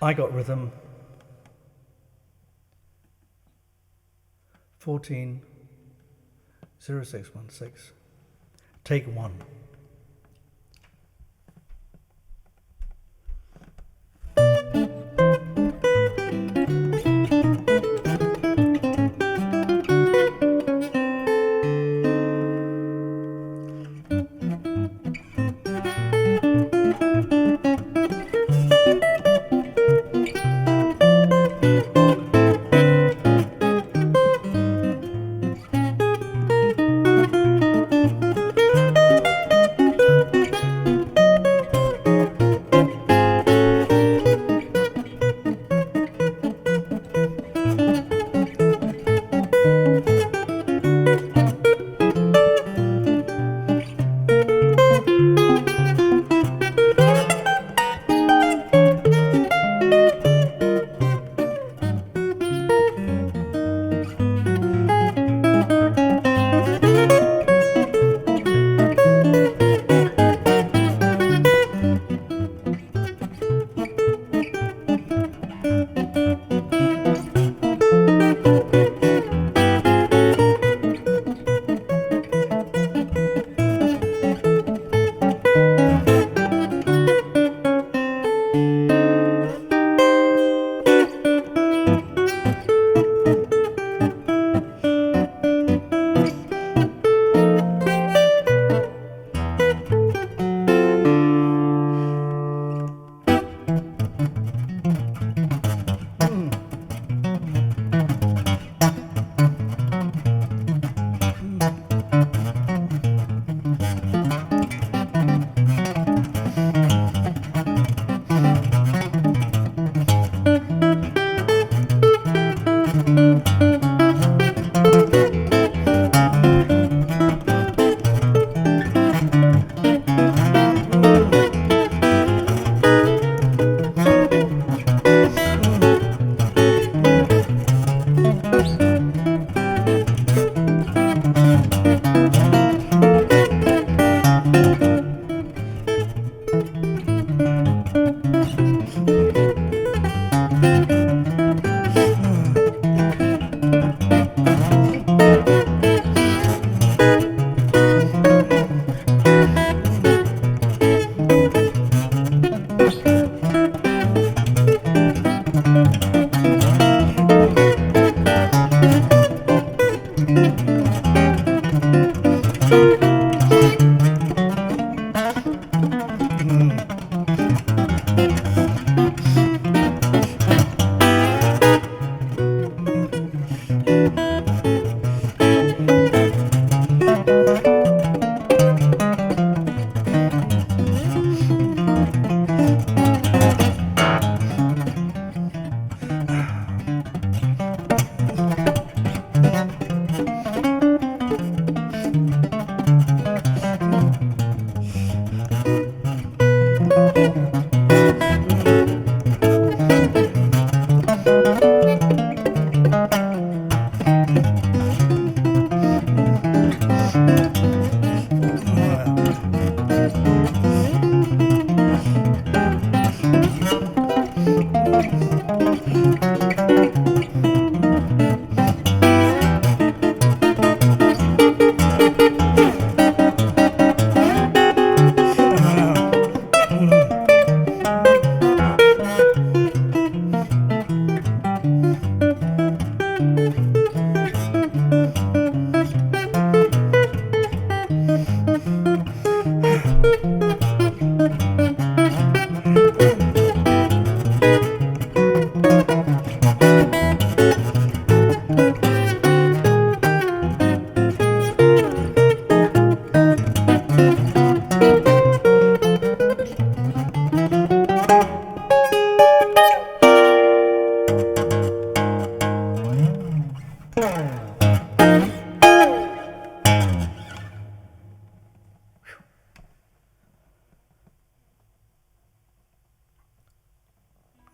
I got rhythm. 140616. Take one.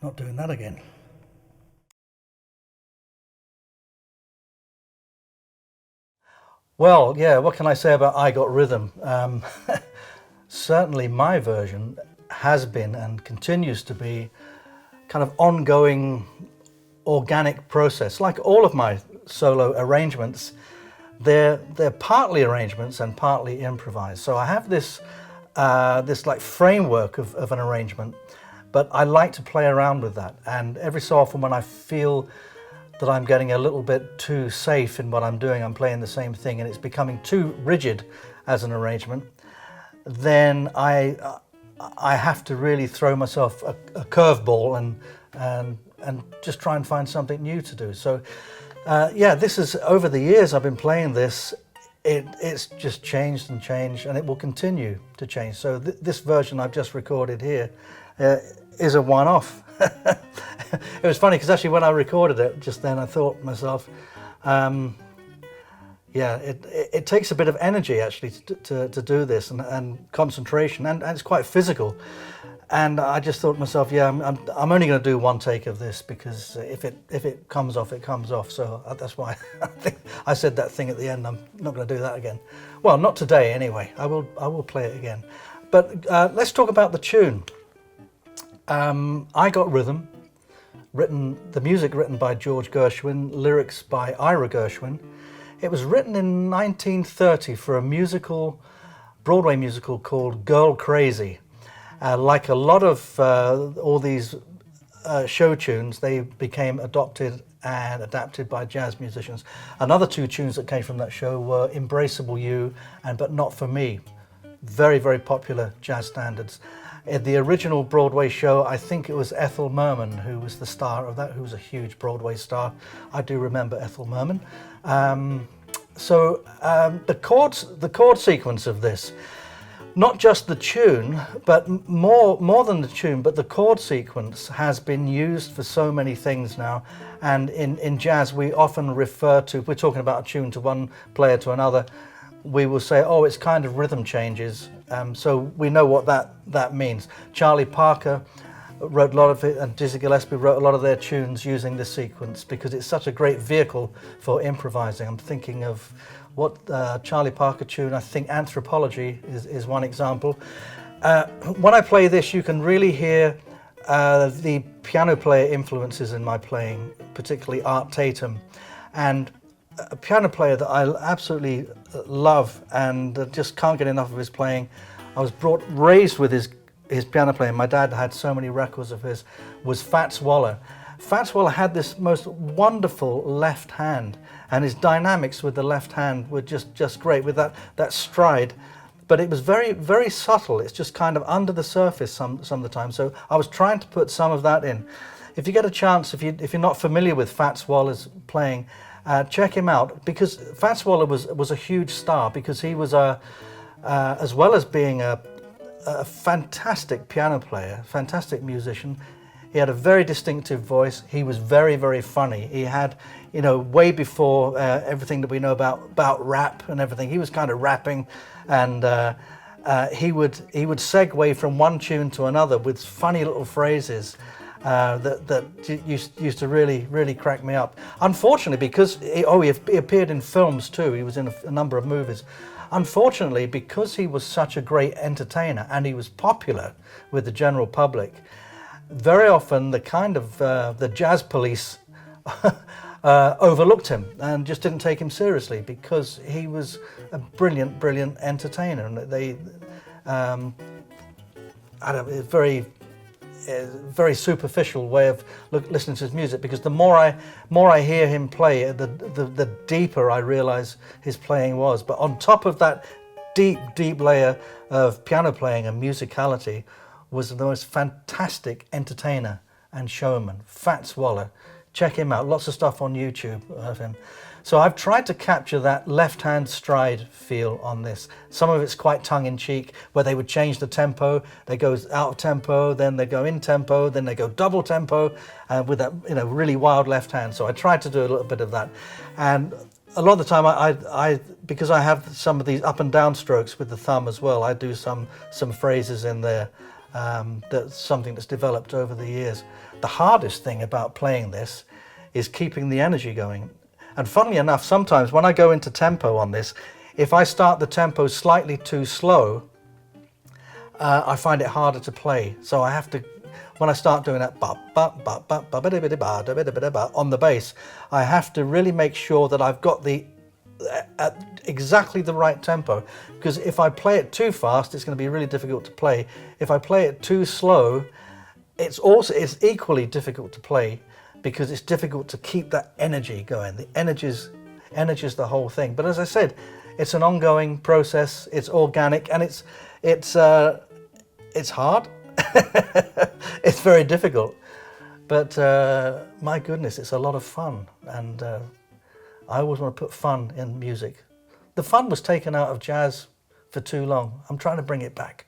Not doing that again. Well, yeah, what can I say about I Got Rhythm? Certainly my version has been and continues to be kind of ongoing organic process. Like all of my solo arrangements, they're partly arrangements and partly improvised. So I have this this like framework of an arrangement, but I like to play around with that. And every so often when I feel that I'm getting a little bit too safe in what I'm doing, I'm playing the same thing and it's becoming too rigid as an arrangement, then I have to really throw myself a curveball and just try and find something new to do. So yeah, this is, over the years I've been playing this, it's just changed and changed, and it will continue to change. So this version I've just recorded here is a one-off. It was funny because actually when I recorded it just then, I thought to myself, yeah, it takes a bit of energy actually to do this, and concentration, and it's quite physical. And I just thought to myself, yeah, I'm only going to do one take of this, because if it comes off, it comes off. So that's why I think I said that thing at the end. I'm not going to do that again. Well, not today anyway. I will play it again. But let's talk about the tune. I Got Rhythm, the music written by George Gershwin, lyrics by Ira Gershwin. It was written in 1930 for a Broadway musical called Girl Crazy. Like a lot of all these show tunes, they became adopted and adapted by jazz musicians. Another two tunes that came from that show were Embraceable You and But Not For Me. Very, very popular jazz standards. In the original Broadway show, I think it was Ethel Merman who was the star of that, who was a huge Broadway star. I do remember Ethel Merman. The chord sequence of this, not just the tune, but more than the tune, but the chord sequence has been used for so many things now. And in jazz, we often refer to, if we're talking about a tune to one player to another, we will say, oh, it's kind of rhythm changes. So we know what that means. Charlie Parker wrote a lot of it, and Dizzy Gillespie wrote a lot of their tunes using this sequence because it's such a great vehicle for improvising. I'm thinking of what Charlie Parker tune, I think Anthropology is one example. When I play this, you can really hear the piano player influences in my playing, particularly Art Tatum. And a piano player that I absolutely love and just can't get enough of his playing. I was raised with his piano playing. My dad had so many records of his, was Fats Waller. Fats Waller had this most wonderful left hand, and his dynamics with the left hand were just great with that stride. But it was very, very subtle. It's just kind of under the surface some of the time. So I was trying to put some of that in. If you get a chance, if you're not familiar with Fats Waller's playing, check him out, because Fats Waller was a huge star, because he was as well as being a fantastic piano player, fantastic musician. He had a very distinctive voice. He was very, very funny. He had, way before everything that we know about rap and everything, he was kind of rapping, and he would segue from one tune to another with funny little phrases that used to really, really crack me up. Unfortunately, because he appeared in films too. He was in a number of movies. Unfortunately, because he was such a great entertainer and he was popular with the general public, very often the kind of the jazz police overlooked him and just didn't take him seriously, because he was a brilliant, brilliant entertainer. And they, very superficial way of listening to his music, because the more I hear him play, the deeper I realize his playing was. But on top of that deep layer of piano playing and musicality was the most fantastic entertainer and showman, Fats Waller. Check him out, lots of stuff on YouTube of him. So I've tried to capture that left-hand stride feel on this. Some of it's quite tongue-in-cheek, where they would change the tempo. They go out of tempo, then they go in tempo, then they go double tempo with that really wild left hand. So I tried to do a little bit of that. And a lot of the time, I because I have some of these up and down strokes with the thumb as well, I do some phrases in there. That's something that's developed over the years. The hardest thing about playing this is keeping the energy going. And funnily enough, sometimes when I go into tempo on this, if I start the tempo slightly too slow, I find it harder to play. So I have to, when I start doing that on the bass, I have to really make sure that I've got the at exactly the right tempo, because if I play it too fast, it's going to be really difficult to play. If I play it too slow, it's equally difficult to play, because it's difficult to keep that energy going. The energies the whole thing. But as I said, it's an ongoing process. It's organic, and it's hard. It's very difficult, but my goodness, it's a lot of fun, and I always want to put fun in music. The fun was taken out of jazz for too long. I'm trying to bring it back.